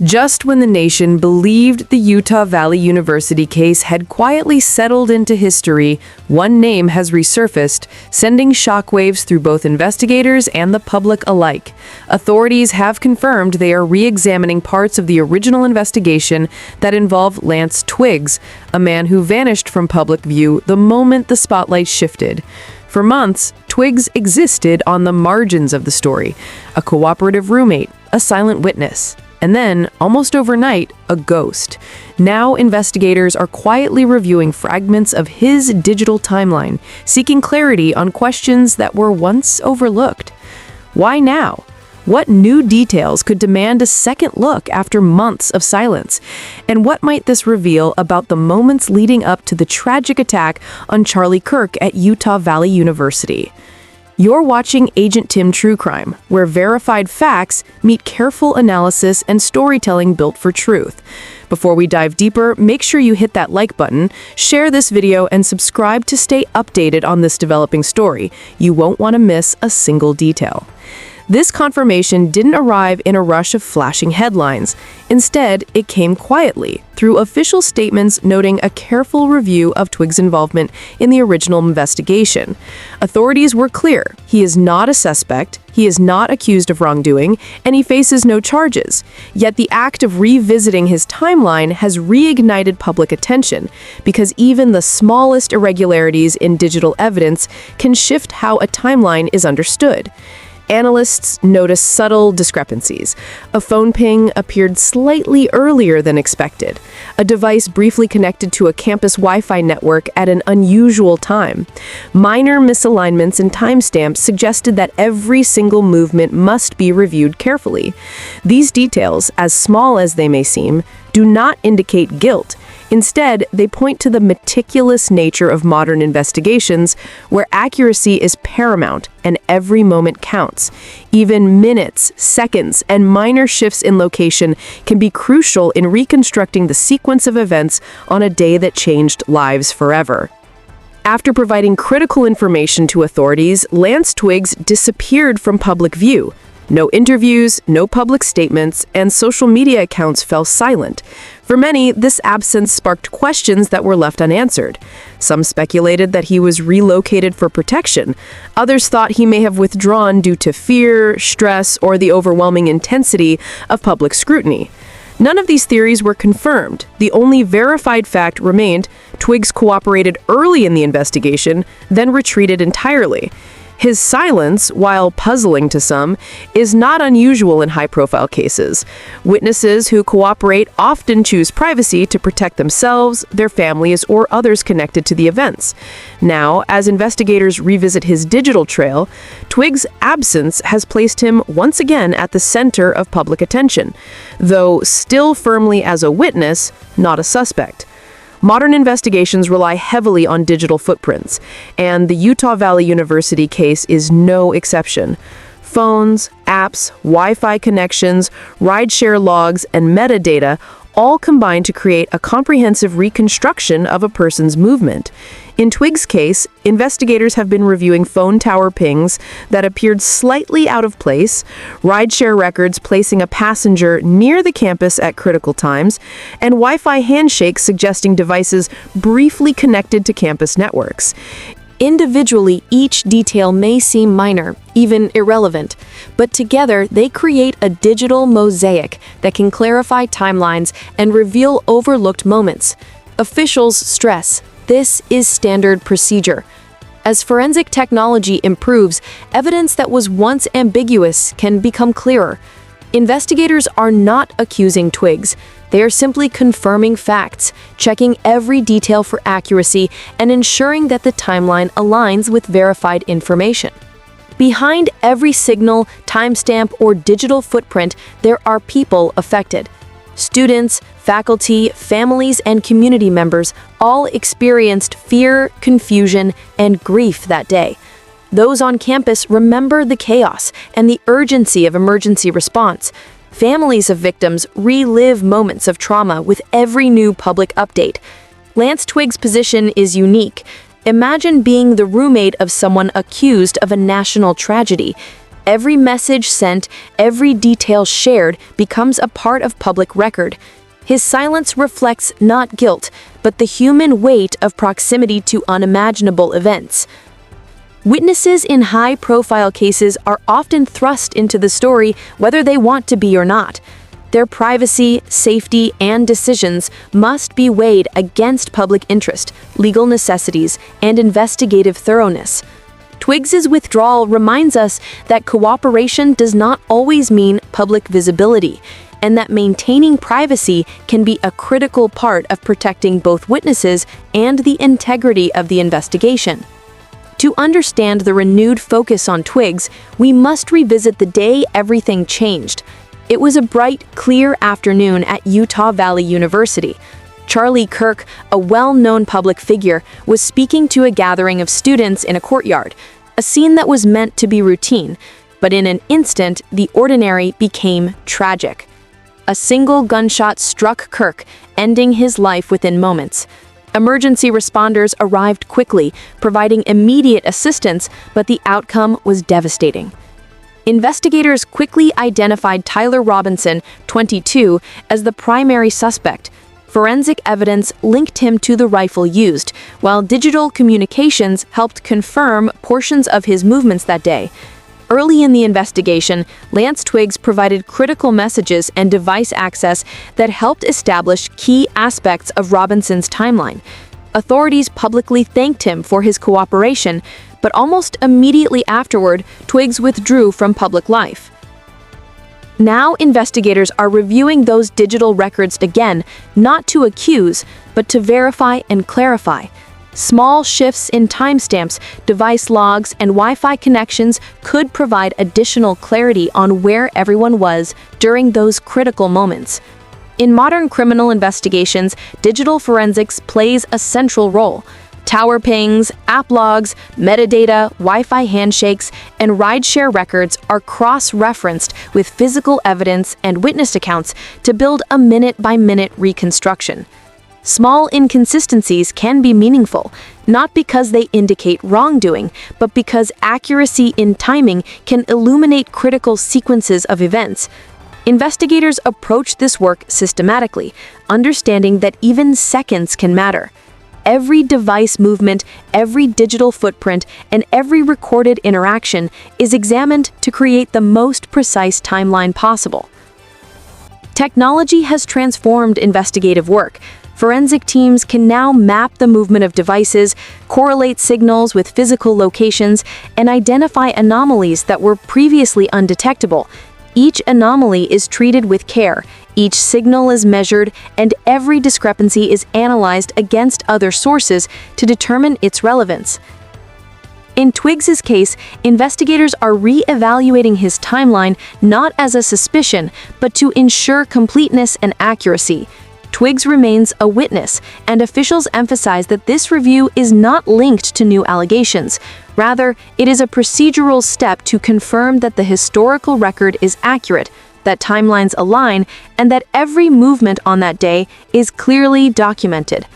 Just when the nation believed the Utah Valley University case had quietly settled into history, one name has resurfaced, sending shockwaves through both investigators and the public alike. Authorities have confirmed they are re-examining parts of the original investigation that involved Lance Twiggs, a man who vanished from public view the moment the spotlight shifted. For months, Twiggs existed on the margins of the story, a cooperative roommate, a silent witness. And then, almost overnight, a ghost. Now investigators are quietly reviewing fragments of his digital timeline, seeking clarity on questions that were once overlooked. Why now? What new details could demand a second look after months of silence? And what might this reveal about the moments leading up to the tragic attack on Charlie Kirk at Utah Valley University? You're watching Agent Tim True Crime, where verified facts meet careful analysis and storytelling built for truth. Before we dive deeper, make sure you hit that like button, share this video, and subscribe to stay updated on this developing story. You won't want to miss a single detail. This confirmation didn't arrive in a rush of flashing headlines. Instead, it came quietly, through official statements noting a careful review of Twiggs' involvement in the original investigation. Authorities were clear: he is not a suspect, he is not accused of wrongdoing, and he faces no charges. Yet the act of revisiting his timeline has reignited public attention, because even the smallest irregularities in digital evidence can shift how a timeline is understood. Analysts noticed subtle discrepancies. A phone ping appeared slightly earlier than expected. A device briefly connected to a campus Wi-Fi network at an unusual time. Minor misalignments in timestamps suggested that every single movement must be reviewed carefully. These details, as small as they may seem, do not indicate guilt. Instead, they point to the meticulous nature of modern investigations, where accuracy is paramount and every moment counts. Even minutes, seconds, and minor shifts in location can be crucial in reconstructing the sequence of events on a day that changed lives forever. After providing critical information to authorities, Lance Twiggs disappeared from public view. No interviews, no public statements, and social media accounts fell silent. For many, this absence sparked questions that were left unanswered. Some speculated that he was relocated for protection. Others thought he may have withdrawn due to fear, stress, or the overwhelming intensity of public scrutiny. None of these theories were confirmed. The only verified fact remained: Twiggs cooperated early in the investigation, then retreated entirely. His silence, while puzzling to some, is not unusual in high-profile cases. Witnesses who cooperate often choose privacy to protect themselves, their families, or others connected to the events. Now, as investigators revisit his digital trail, Twiggs' absence has placed him once again at the center of public attention, though still firmly as a witness, not a suspect. Modern investigations rely heavily on digital footprints, and the Utah Valley University case is no exception. Phones, apps, Wi-Fi connections, rideshare logs, and metadata all combine to create a comprehensive reconstruction of a person's movement. In Twiggs' case, investigators have been reviewing phone tower pings that appeared slightly out of place, rideshare records placing a passenger near the campus at critical times, and Wi-Fi handshakes suggesting devices briefly connected to campus networks. Individually, each detail may seem minor, even irrelevant, but together they create a digital mosaic that can clarify timelines and reveal overlooked moments. Officials stress this is standard procedure. As forensic technology improves, evidence that was once ambiguous can become clearer. Investigators are not accusing Twiggs. They are simply confirming facts, checking every detail for accuracy, and ensuring that the timeline aligns with verified information. Behind every signal, timestamp, or digital footprint, there are people affected. Students, faculty, families, and community members all experienced fear, confusion, and grief that day. Those on campus remember the chaos and the urgency of emergency response. Families of victims relive moments of trauma with every new public update. Lance Twiggs' position is unique. Imagine being the roommate of someone accused of a national tragedy. Every message sent, every detail shared becomes a part of public record. His silence reflects not guilt, but the human weight of proximity to unimaginable events. Witnesses in high-profile cases are often thrust into the story whether they want to be or not. Their privacy, safety, and decisions must be weighed against public interest, legal necessities, and investigative thoroughness. Twiggs's withdrawal reminds us that cooperation does not always mean public visibility, and that maintaining privacy can be a critical part of protecting both witnesses and the integrity of the investigation. To understand the renewed focus on Twiggs, we must revisit the day everything changed. It was a bright, clear afternoon at Utah Valley University. Charlie Kirk, a well-known public figure, was speaking to a gathering of students in a courtyard, a scene that was meant to be routine, but in an instant, the ordinary became tragic. A single gunshot struck Kirk, ending his life within moments. Emergency responders arrived quickly, providing immediate assistance, but the outcome was devastating. Investigators quickly identified Tyler Robinson, 22, as the primary suspect. Forensic evidence linked him to the rifle used, while digital communications helped confirm portions of his movements that day. Early in the investigation, Lance Twiggs provided critical messages and device access that helped establish key aspects of Robinson's timeline. Authorities publicly thanked him for his cooperation, but almost immediately afterward, Twiggs withdrew from public life. Now investigators are reviewing those digital records again, not to accuse, but to verify and clarify. Small shifts in timestamps, device logs, and Wi-Fi connections could provide additional clarity on where everyone was during those critical moments. In modern criminal investigations, digital forensics plays a central role. Tower pings, app logs, metadata, Wi-Fi handshakes, and rideshare records are cross-referenced with physical evidence and witness accounts to build a minute-by-minute reconstruction. Small inconsistencies can be meaningful, not because they indicate wrongdoing, but because accuracy in timing can illuminate critical sequences of events. Investigators approach this work systematically, understanding that even seconds can matter. Every device movement, every digital footprint, and every recorded interaction is examined to create the most precise timeline possible. Technology has transformed investigative work. Forensic teams can now map the movement of devices, correlate signals with physical locations, and identify anomalies that were previously undetectable. Each anomaly is treated with care, each signal is measured, and every discrepancy is analyzed against other sources to determine its relevance. In Twiggs's case, investigators are re-evaluating his timeline not as a suspicion, but to ensure completeness and accuracy. Twiggs remains a witness, and officials emphasize that this review is not linked to new allegations. Rather, it is a procedural step to confirm that the historical record is accurate, that timelines align, and that every movement on that day is clearly documented.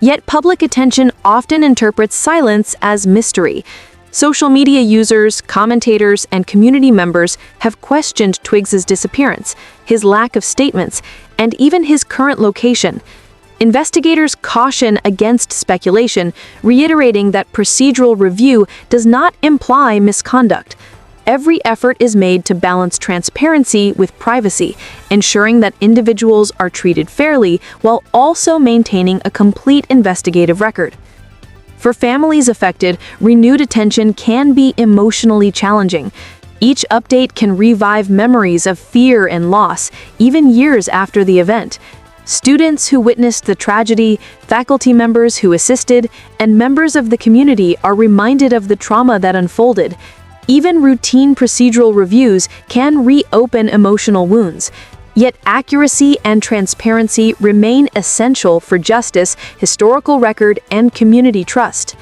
Yet public attention often interprets silence as mystery. Social media users, commentators, and community members have questioned Twiggs's disappearance, his lack of statements, and even his current location. Investigators caution against speculation, reiterating that procedural review does not imply misconduct. Every effort is made to balance transparency with privacy, ensuring that individuals are treated fairly while also maintaining a complete investigative record. For families affected, renewed attention can be emotionally challenging. Each update can revive memories of fear and loss, even years after the event. Students who witnessed the tragedy, faculty members who assisted, and members of the community are reminded of the trauma that unfolded. Even routine procedural reviews can reopen emotional wounds. Yet accuracy and transparency remain essential for justice, historical record, and community trust.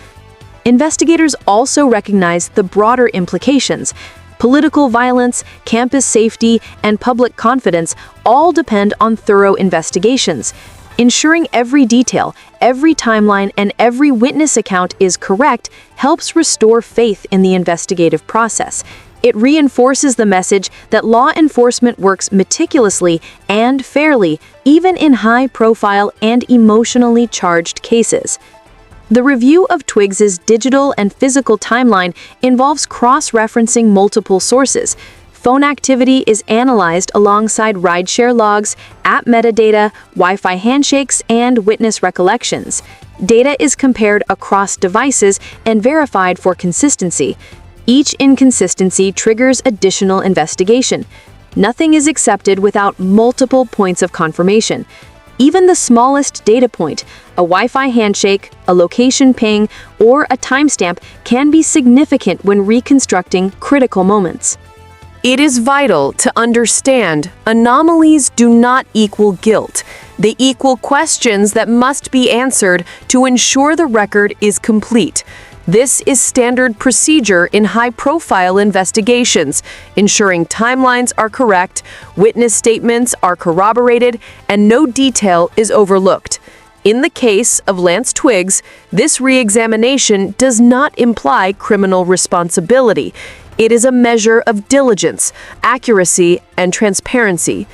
Investigators also recognize the broader implications. Political violence, campus safety, and public confidence all depend on thorough investigations. Ensuring every detail, every timeline, and every witness account is correct helps restore faith in the investigative process. It reinforces the message that law enforcement works meticulously and fairly, even in high-profile and emotionally charged cases. The review of Twiggs's digital and physical timeline involves cross-referencing multiple sources. Phone activity is analyzed alongside rideshare logs, app metadata, Wi-Fi handshakes, and witness recollections. Data is compared across devices and verified for consistency. Each inconsistency triggers additional investigation. Nothing is accepted without multiple points of confirmation. Even the smallest data point, a Wi-Fi handshake, a location ping, or a timestamp can be significant when reconstructing critical moments. It is vital to understand anomalies do not equal guilt. They equal questions that must be answered to ensure the record is complete. This is standard procedure in high-profile investigations, ensuring timelines are correct, witness statements are corroborated, and no detail is overlooked. In the case of Lance Twiggs, this re-examination does not imply criminal responsibility. It is a measure of diligence, accuracy, and transparency.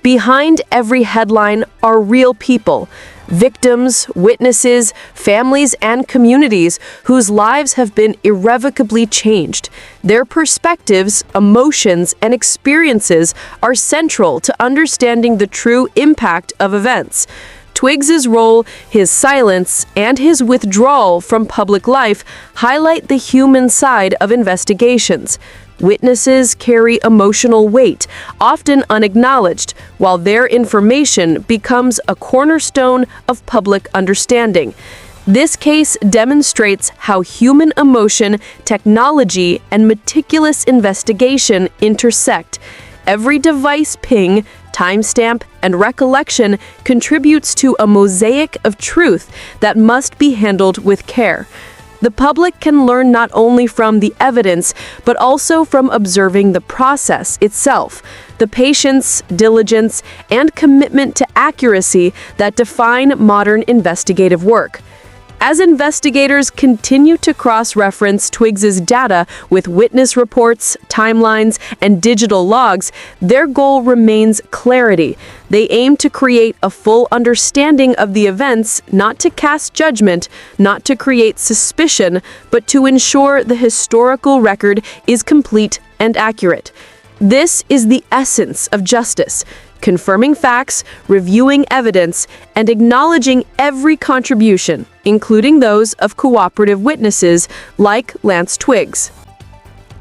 Behind every headline are real people, victims, witnesses, families, and communities whose lives have been irrevocably changed. Their perspectives, emotions, and experiences are central to understanding the true impact of events. Twiggs's role, his silence, and his withdrawal from public life highlight the human side of investigations. Witnesses carry emotional weight, often unacknowledged, while their information becomes a cornerstone of public understanding. This case demonstrates how human emotion, technology, and meticulous investigation intersect. Every device ping, timestamp, and recollection contributes to a mosaic of truth that must be handled with care. The public can learn not only from the evidence, but also from observing the process itself, the patience, diligence, and commitment to accuracy that define modern investigative work. As investigators continue to cross-reference Twiggs's data with witness reports, timelines, and digital logs, their goal remains clarity. They aim to create a full understanding of the events, not to cast judgment, not to create suspicion, but to ensure the historical record is complete and accurate. This is the essence of justice: confirming facts, reviewing evidence, and acknowledging every contribution, including those of cooperative witnesses like Lance Twiggs.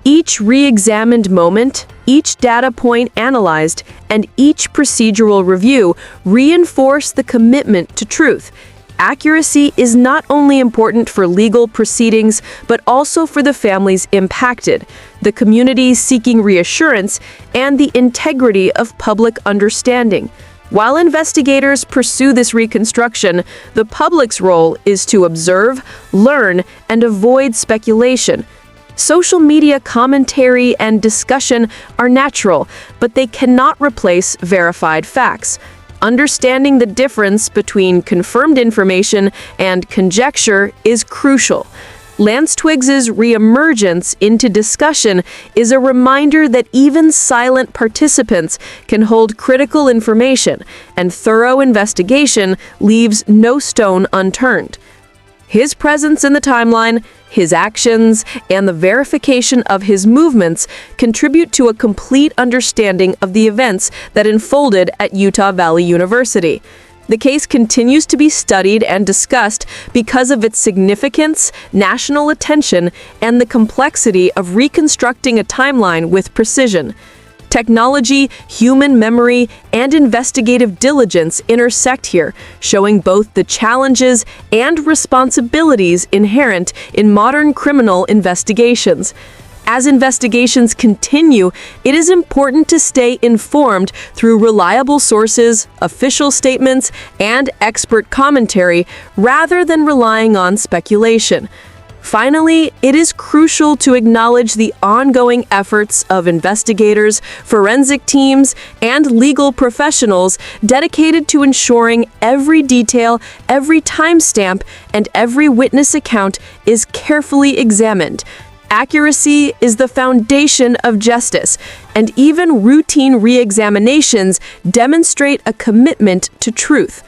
Each re-examined moment, each data point analyzed, and each procedural review reinforce the commitment to truth. Accuracy is not only important for legal proceedings, but also for the families impacted, the communities seeking reassurance, and the integrity of public understanding. While investigators pursue this reconstruction, the public's role is to observe, learn, and avoid speculation. Social media commentary and discussion are natural, but they cannot replace verified facts. Understanding the difference between confirmed information and conjecture is crucial. Lance Twiggs's reemergence into discussion is a reminder that even silent participants can hold critical information, and thorough investigation leaves no stone unturned. His presence in the timeline, his actions, and the verification of his movements contribute to a complete understanding of the events that unfolded at Utah Valley University. The case continues to be studied and discussed because of its significance, national attention, and the complexity of reconstructing a timeline with precision. Technology, human memory, and investigative diligence intersect here, showing both the challenges and responsibilities inherent in modern criminal investigations. As investigations continue, it is important to stay informed through reliable sources, official statements, and expert commentary, rather than relying on speculation. Finally, it is crucial to acknowledge the ongoing efforts of investigators, forensic teams, and legal professionals dedicated to ensuring every detail, every timestamp, and every witness account is carefully examined. Accuracy is the foundation of justice, and even routine re-examinations demonstrate a commitment to truth.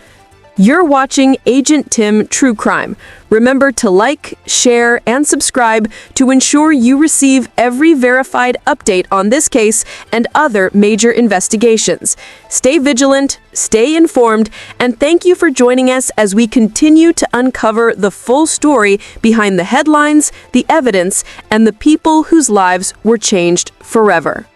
You're watching Agent Tim True Crime. Remember to like, share, and subscribe to ensure you receive every verified update on this case and other major investigations. Stay vigilant, stay informed, and thank you for joining us as we continue to uncover the full story behind the headlines, the evidence, and the people whose lives were changed forever.